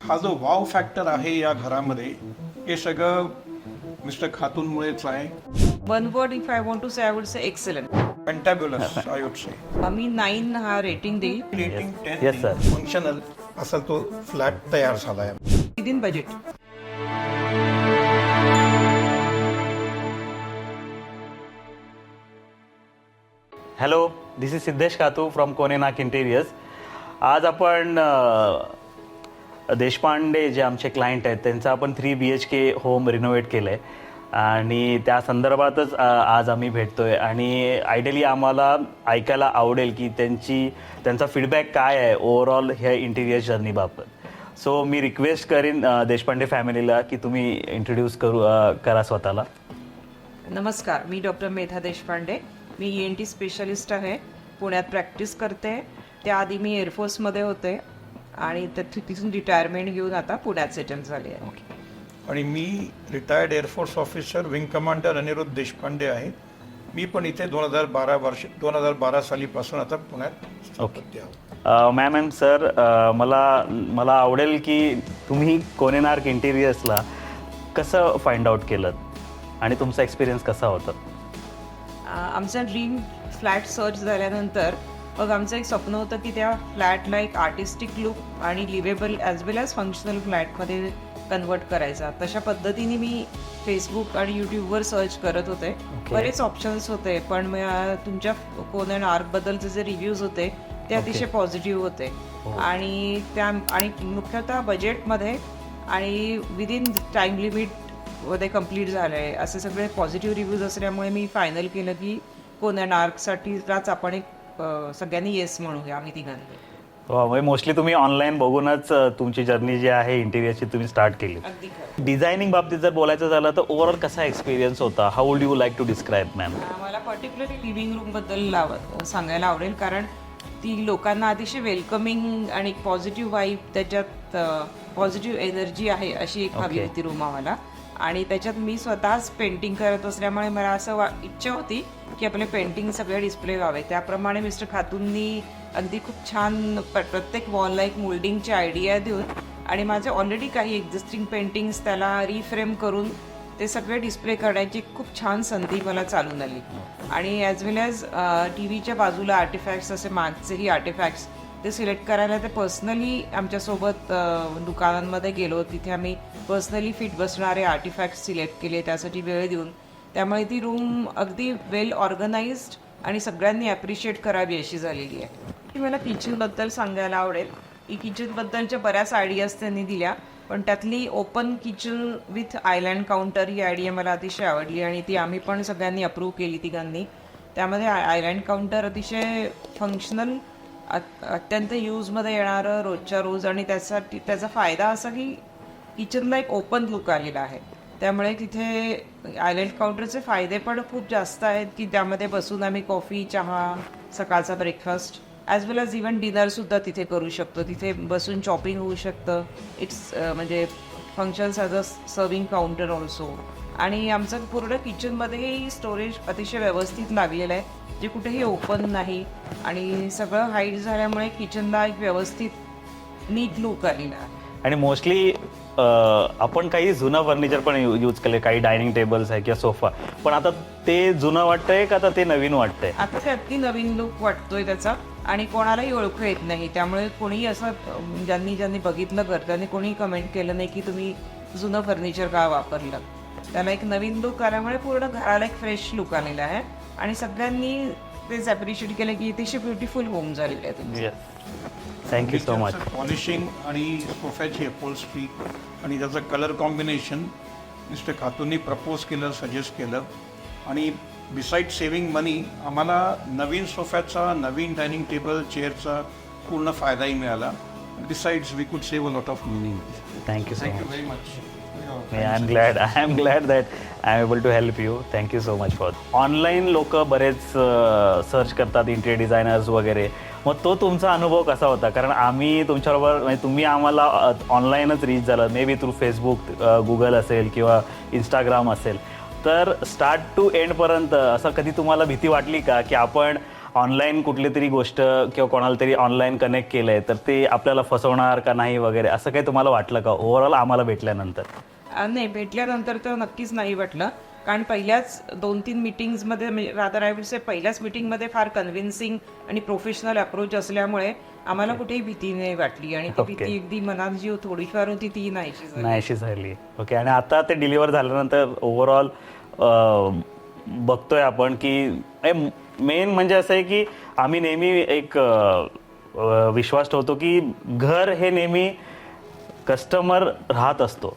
हा जो wow factor आहे या घरामध्ये हे सगळं मिस्टर खातूनमुळेच आहे. One word if I want to say, I would say excellent. Fantabulous I would say. आम्ही 9 हा रेटिंग देईल रेटिंग Yes, sir. 10 फंक्शनल असा तो फ्लॅट तयार झालाय. Within budget. Hello, this is Siddhesh Katu from Kon and Arc interiors. आज आपण देशपांडे जे आमचे क्लायंट आहेत त्यांचं आपण 3 BHK होम रिनोव्हेट केलं आहे आणि त्या संदर्भातच आज आम्ही भेटतोय आणि आयडियली आम्हाला ऐकायला आवडेल की त्यांचा फीडबॅक काय आहे ओव्हरऑल ह्या इंटिरियर जर्नीबाबत. सो मी रिक्वेस्ट करीन देशपांडे फॅमिलीला की तुम्ही इंट्रोड्यूस करा स्वतःला. नमस्कार, मी डॉक्टर मेधा देशपांडे. मी ENT स्पेशलिस्ट आहे. पुण्यात प्रॅक्टिस करते. त्याआधी मी एअरफोर्समध्ये होते आणि तिथून रिटायरमेंट घेऊन आता पुण्यात सेटल झाले आहे. आणि मी retired air force officer wing commander Aniruddha Deshpande आहे. मी पण इथे 2012 सालीपासून आता पुण्यात. ओके मॅम सर, मला आवडेल की तुम्ही कोनेनार्क इंटिरियर्सला कसं फाइंड आउट केलं आणि तुमचा एक्सपिरियन्स कसा होता. आमचा ड्रीम फ्लॅट सर्च झाल्यानंतर मग आमचं एक स्वप्न होतं की त्या फ्लॅटला एक आर्टिस्टिक लुक आणि लिव्हेबल ॲज वेल ॲज फंक्शनल फ्लॅटमध्ये कन्वर्ट करायचा. तशा पद्धतीने मी फेसबुक आणि यूट्यूबवर सर्च करत होते. बरेच ऑप्शन्स होते, पण तुमच्या कोनेनार्कबद्दलचे जे रिव्ह्यूज होते ते अतिशय पॉझिटिव्ह होते आणि मुख्यतः बजेटमध्ये आणि विदिन टाईम लिमिटमध्ये कम्प्लीट झालं आहे असे सगळे पॉझिटिव्ह रिव्ह्यूज असल्यामुळे मी फायनल केलं की कोनेनार्कसाठीच आपण एक सगळ्यांनी येस म्हणूया आम्ही तिघांनी. म्हणजे मोस्टली तुम्ही ऑनलाईन बघूनच तुमची जर्नी जी आहे इंटिरियरची तुम्ही स्टार्ट केली. डिझायनिंग बाबतीत जर बोलायचं झालं तर ओव्हरऑल कसा एक्सपिरियन्स होता. How would you like to describe ma'am. मला पर्टिक्युलरली लिव्हिंग रूमबद्दल सांगायला आवडेल कारण ती लोकांना अतिशय वेलकमिंग आणि एक पॉझिटिव्ह वाईब त्याच्यात पॉझिटिव्ह एनर्जी आहे अशी एक हवी होती रूम आम्हाला. आणि त्याच्यात मी स्वतःच पेंटिंग करत असल्यामुळे मला असं इच्छा होती की आपले पेंटिंग सगळे डिस्प्ले व्हावे. त्याप्रमाणे मिस्टर खातूंनी अगदी खूप छान प्रत्येक वॉलला एक मोल्डिंगची आयडिया देऊन आणि माझे ऑलरेडी काही एक्झिस्टिंग पेंटिंग्स त्याला रिफ्रेम करून ते सगळे डिस्प्ले करण्याची खूप छान संधी मला चालून आली. आणि ॲज वेल ॲज टी व्हीच्या बाजूला आर्टिफॅक्ट्स असे मागचेही आर्टिफॅक्ट्स ते सिलेक्ट करायला ते पर्सनली आमच्यासोबत दुकानांमध्ये गेलो. तिथे आम्ही पर्सनली फिट बसणारे आर्टिफॅक्ट्स सिलेक्ट केले त्यासाठी वेळ देऊन. त्यामुळे ती रूम अगदी वेल ऑर्गनाइज्ड आणि सगळ्यांनी ॲप्रिशिएट करावी अशी झालेली आहे. ती मला किचनबद्दल सांगायला आवडेल की किचनबद्दलच्या बऱ्याच आयडियाज त्यांनी दिल्या, पण त्यातली open kitchen with island counter he idea मला अतिशय आवडली आणि ती आम्ही पण सगळ्यांनी अप्रूव्ह केली तिघांनी. त्यामध्ये आयलँड काउंटर अतिशय फंक्शनल, अत्यंत यूजमध्ये येणारं रोजच्या रोज आणि त्याचा फायदा असा की किचनला एक ओपन लुक आलेला आहे. त्यामुळे तिथे आयलँड काउंटरचे फायदे पण खूप जास्त आहेत की त्यामध्ये बसून आम्ही कॉफी, चहा, सकाळचा ब्रेकफास्ट ॲज वेल ॲज इव्हन डिनरसुद्धा तिथे करू शकतो. तिथे बसून शॉपिंग होऊ शकतं. इट्स म्हणजे functions as a serving counter also. आणि आमचं पूर्ण किचनमध्येही स्टोरेज अतिशय व्यवस्थित लागलेलं आहे जे कुठेही ओपन नाही आणि सगळं हाईट झाल्यामुळे किचनला एक व्यवस्थित नीट लुक आलेला आहे. आणि मोस्टली आपण काही जुनं फर्निचर पण यूज केले, काही डायनिंग टेबल्स आहे किंवा सोफा, पण आता ते जुनं वाटतंय का आता ते नवीन वाटतंय. आता ते अगदी नवीन लुक वाटतोय त्याचा आणि कोणालाही ओळखू येत नाही. त्यामुळे कोणी असं ज्यांनी बघितलं त्यांनी कोणी कमेंट केलं नाही की तुम्ही जुनं फर्निचर का वापरलं. त्याला एक नवीन लुक आल्यामुळे पूर्ण घराला एक फ्रेश लुक आलेला आहे आणि सगळ्यांनी तेच ॲप्रिशिएट केलं की अतिशय ब्युटिफुल होम झालेलं आहे. Thank you so much. पॉलिशिंग आणि सोफ्याची अपॉल्स्ट्री आणि त्याचं कलर कॉम्बिनेशन मिस्टर खातूंनी प्रपोज केलं, सजेस्ट केलं. आणि बिसाईड सेव्हिंग मनी आम्हाला नवीन सोफ्याचा, नवीन डायनिंग टेबल, चेअरचा पूर्ण फायदाही मिळाला. बिसाइड्स वी कुड save a lot of money. Thank you so much. Very much. I am glad that I am able to help you. Thank you so much for that. Online लोक बरेच search करतात interior designers वगैरे. मग तो तुमचा अनुभव कसा होता. कारण आम्ही तुमच्याबरोबर म्हणजे तुम्ही आम्हाला ऑनलाईनच रीच झालं, may be through Facebook, Google असेल किंवा इंस्टाग्राम असेल. तर स्टार्ट टू एंडपर्यंत असं कधी तुम्हाला भीती वाटली का की आपण ऑनलाईन कुठली तरी गोष्ट किंवा कोणाला तरी ऑनलाईन कनेक्ट केलंय तर ते आपल्याला फसवणार का नाही वगैरे असं काही तुम्हाला वाटलं का ओव्हरऑल आम्हाला भेटल्यानंतर? नाही, भेटल्यानंतर तर नक्कीच नाही वाटलं, कारण पहिल्याच 2-3 मीटिंग्समध्ये म्हणजे रादर आय वुड से पहिल्याच मीटिंगमध्ये फार कन्व्हिन्सिंग आणि प्रोफेशनल अप्रोच असल्यामुळे आम्हाला कुठेही भीती नाही वाटली आणि ती भीती अगदी मनात जी थोडीफार होती ती नाहीशी झाली. ओके. आणि आता ते डिलिव्हर झाल्यानंतर ओव्हरऑल बघतोय आपण की मेन म्हणजे असं आहे की आम्ही नेहमी एक विश्वास ठेवतो की घर हे नेहमी कस्टमर राहत असतो.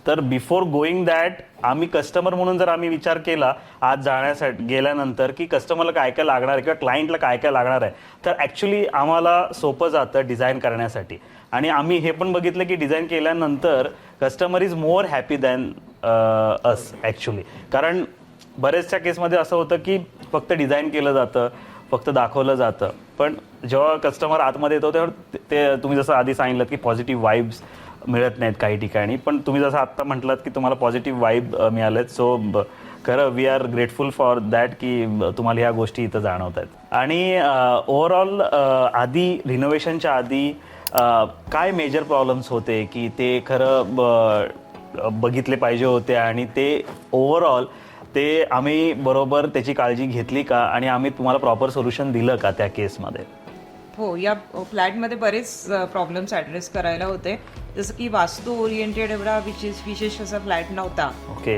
तर बिफोर गोईंग दॅट आम्ही कस्टमर म्हणून जर आम्ही विचार केला आज जाण्यासाठी गेल्यानंतर की कस्टमरला काय काय लागणार आहे किंवा क्लायंटला काय काय लागणार आहे, तर ॲक्च्युली आम्हाला सोपं जातं डिझाईन करण्यासाठी. आणि आम्ही हे पण बघितलं की डिझाईन केल्यानंतर customer is more happy than us actually. कारण बरेचशा केसमध्ये असं होतं की फक्त डिझाईन केलं जातं, फक्त दाखवलं जातं, पण जेव्हा कस्टमर आतमध्ये येतो तेव्हा ते तुम्ही जसं आधी सांगितलं की पॉझिटिव्ह वाईब्स मिळत नाहीत काही ठिकाणी, पण तुम्ही जसं आत्ता म्हटलात की तुम्हाला पॉझिटिव्ह वाईब मिळालेत. सो खरं we are grateful for that की तुम्हाला ह्या गोष्टी इथं जाणवत आहेत. आणि ओव्हरऑल आधी रिनोव्हेशनच्या आधी काय मेजर प्रॉब्लेम्स होते की ते खरं बघितले पाहिजे होते आणि ते ओव्हरऑल ते आम्ही बरोबर त्याची काळजी घेतली का आणि आम्ही तुम्हाला प्रॉपर सोल्युशन दिलं का त्या केसमध्ये? हो, या फ्लॅटमध्ये बरेच प्रॉब्लेम्स ॲड्रेस करायला होते. जसं की वास्तू ओरिएंटेड एवढा विशेष असा फ्लॅट नव्हता.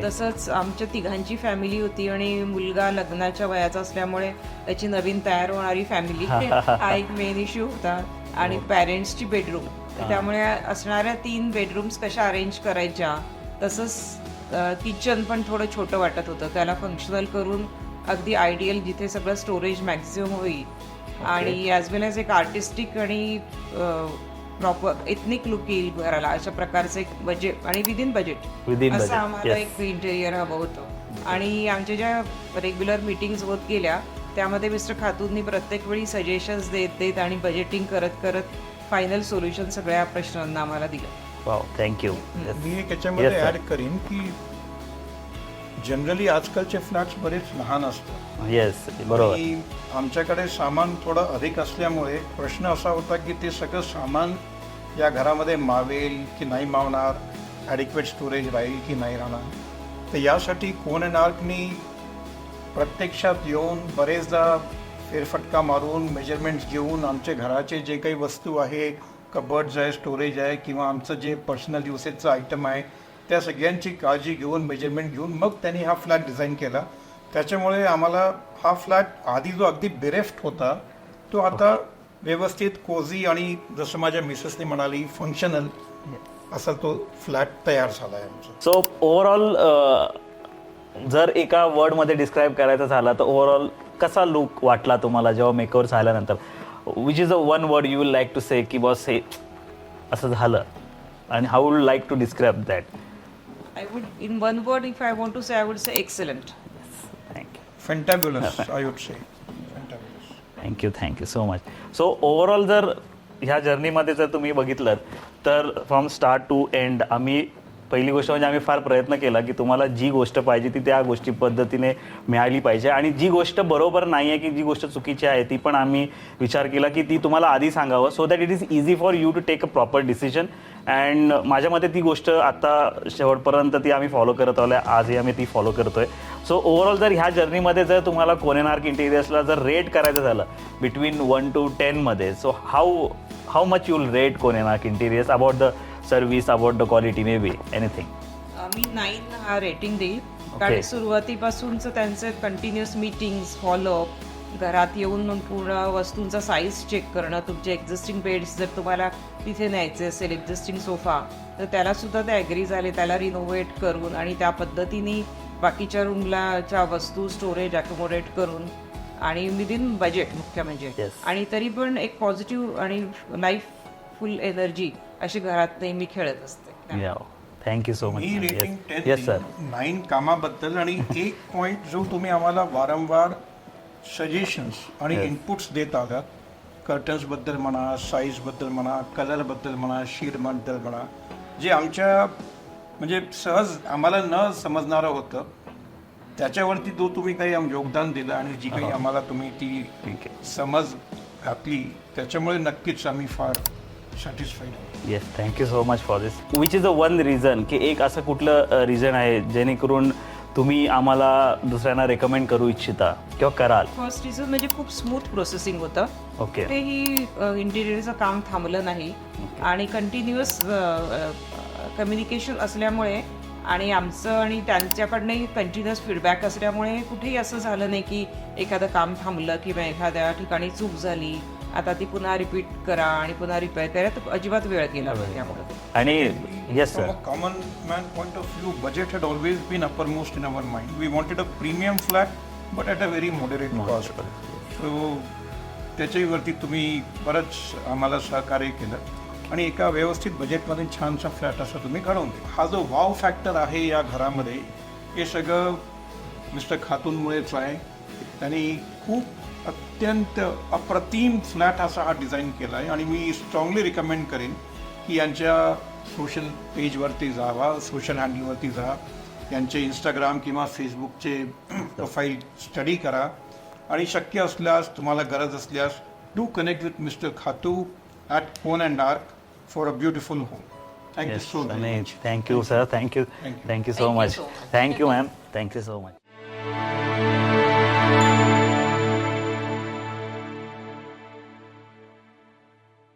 तसंच आमच्या तिघांची फॅमिली होती आणि मुलगा लग्नाच्या वयाचा असल्यामुळे त्याची नवीन तयार होणारी फॅमिली हा एक मेन इश्यू होता. आणि पॅरेंट्सची बेडरूम, त्यामुळे असणाऱ्या 3 बेडरूम्स कशा अरेंज करायच्या, तसंच किचन पण थोडं छोटं वाटत होतं. त्याला फंक्शनल करून अगदी आयडियल जिथे सगळं स्टोरेज मॅक्झिमम होईल आणि ॲज वेल ॲज एक आर्टिस्टिक आणि प्रॉपर एथनिक लुक येईल घराला, अशा प्रकारचं एक बजेट आणि विदिन बजेट असं आम्हाला एक इंटेरियर हवं होतं. आणि आमच्या ज्या रेग्युलर मीटिंग्स होत गेल्या त्यामध्ये मिस्टर खातूंनी प्रत्येक वेळी सजेशन्स देत आणि बजेटिंग करत फायनल सोल्युशन सगळ्या प्रश्नांना आम्हाला दिलं. Wow, thank you. मी एक याच्यामध्ये ऍड करीन की जनरली आजकालचे फ्लॅट्स बरेच लहान असतात. येस, बरोबर. आणि आमच्याकडे सामान थोडं अधिक असल्यामुळे प्रश्न असा होता की ते सगळं सामान या घरामध्ये मावेल की नाही मावणार, ॲडिक्वेट स्टोरेज राहील की नाही राहणार. तर यासाठी कोन अँड आर्कनी प्रत्यक्षात येऊन बरेचदा फेरफटका मारून मेजरमेंट्स घेऊन आमच्या घराचे जे काही वस्तू आहे, कबर्ड्स आहे, स्टोरेज आहे किंवा आमचं जे पर्सनल युसेजचं आयटम आहे, त्या सगळ्यांची काळजी घेऊन मेजरमेंट घेऊन मग त्यांनी हा फ्लॅट डिझाईन केला. त्याच्यामुळे आम्हाला हा फ्लॅट आधी जो अगदी बेरेफ्ट होता तो आता व्यवस्थित कोझी आणि जसं माझ्या मिसेसने म्हणाली फंक्शनल असा तो फ्लॅट तयार झाला आहे आमचा. सो ओव्हरऑल जर एका वर्डमध्ये डिस्क्राईब करायचं झालं तर ओव्हरऑल कसा लुक वाटला तुम्हाला जेव्हा मेकओव्हर झाल्यानंतर? Which is a one word you will like to say की बॉस हे असं झालं, आणि how would like to describe that? I would, in one word, if I want to say, I would say excellent. Thank you. Fantabulous I would say. Fantabulous. Thank you so much. So overall जर ह्या जर्नीमध्ये जर तुम्ही बघितलं तर from start to end आम्ही पहिली गोष्ट म्हणजे आम्ही फार प्रयत्न केला की तुम्हाला जी गोष्ट पाहिजे ती त्या गोष्टी पद्धतीने मिळाली पाहिजे, आणि जी गोष्ट बरोबर नाही आहे की जी गोष्ट चुकीची आहे ती पण आम्ही विचार केला की ती तुम्हाला आधी सांगावं, so that it is easy for you to take a proper decision. And माझ्या मते ती गोष्ट आता शेवटपर्यंत ती आम्ही फॉलो करत आलो आहे, आजही आम्ही ती फॉलो करतोय. सो ओव्हरऑल जर ह्या जर्नीमध्ये जर तुम्हाला कोन अँड आर्क इंटिरियर्सला जर रेट करायचं झालं बिटवीन 1 to 10 मध्ये, so how much you will rate Kon and Arc interiors about the service, about the quality, maybe anything? मी 9 हा रेटिंग देईल, कारण सुरुवातीपासूनच त्यांचे कंटिन्युअस मीटिंग्स, फॉलोअप, घरात येऊन मग पूर्ण वस्तूंचा साईज चेक करणं, तुमचे एक्झिस्टिंग बेड्स जर तुम्हाला तिथे न्यायचे असेल, एक्झिस्टिंग सोफा, तर त्यालासुद्धा ते ॲग्री झाले, त्याला रिनोव्हेट करून आणि त्या पद्धतीने बाकीच्या रूमलाच्या वस्तू स्टोरेज अकोमोडेट करून आणि विदिन बजेट मुख्य म्हणजे, आणि तरी पण एक पॉझिटिव्ह आणि लाईफ फुल एनर्जी अशी घरात नेहमी खेळत असते. Thank you so much. मी रेटिंग 10 येस सर. 9 कामाबद्दल. आणि एक पॉईंट जो तुम्ही आम्हाला वारंवार सजेशन्स आणि इनपुट्स देत आहात, कर्टन्सबद्दल म्हणा, साईजबद्दल म्हणा, कलरबद्दल म्हणा, शीटबद्दल म्हणा, जे आमच्या म्हणजे सहज आम्हाला न समजणारं होतं, त्याच्यावरती जो तुम्ही काही योगदान दिलं आणि जी काही आम्हाला तुम्ही ती ठीक आहे. समज घातली त्याच्यामुळे नक्कीच आम्ही फार सॅटिस्फाईड आहोत. Yes, thank you so much for this. Which is the one reason की एक असं कुठलं रिझन आहे जेणेकरून तुम्ही आम्हाला दुसऱ्यांना रेकमेंड करू इच्छिता किंवा कराल? फर्स्ट रिझन म्हणजे खूप स्मूथ प्रोसेसिंग होतं. ओके. कुठेही इंटिरियरचं काम थांबलं नाही आणि कंटिन्युअस कम्युनिकेशन असल्यामुळे आणि आमचं आणि त्यांच्याकडनंही कंटिन्युअस फीडबॅक असल्यामुळे कुठेही असं झालं नाही की एखादं काम थांबलं किंवा एखाद्या ठिकाणी चूक झाली आता ती पुन्हा रिपीट करा आणि पुन्हा रिपेअर करा, तर अजिबात वेळ गेला नाही त्यामुळे. आणि yes From sir, a common man point of view, budget had always been uppermost in our mind. We wanted a premium flat, but at a very moderate cost. So त्याच्यावरती तुम्ही बरंच आम्हाला सहकार्य केलं आणि एका व्यवस्थित बजेटमध्ये छानसा फ्लॅट असा तुम्ही घडवून दिला. हा जो वाव फॅक्टर आहे या घरामध्ये हे सगळं मिस्टर खातूनमुळेच आहे. त्यांनी खूप अत्यंत अप्रतिम फ्लॅट असा हा डिझाईन केला आहे आणि मी स्ट्रॉंगली रिकमेंड करेन की यांच्या सोशल पेजवरती जावा, सोशल हँडलवरती जा, यांचे इंस्टाग्राम किंवा फेसबुकचे प्रोफाईल स्टडी करा आणि शक्य असल्यास तुम्हाला गरज असल्यास do connect with mister Khatu at Kon and Arc for a beautiful home. Thank you yes, so आणि much. Thank you sir, thank you Thank you. Thank you so much. so much. Thank you ma'am, thank you so much.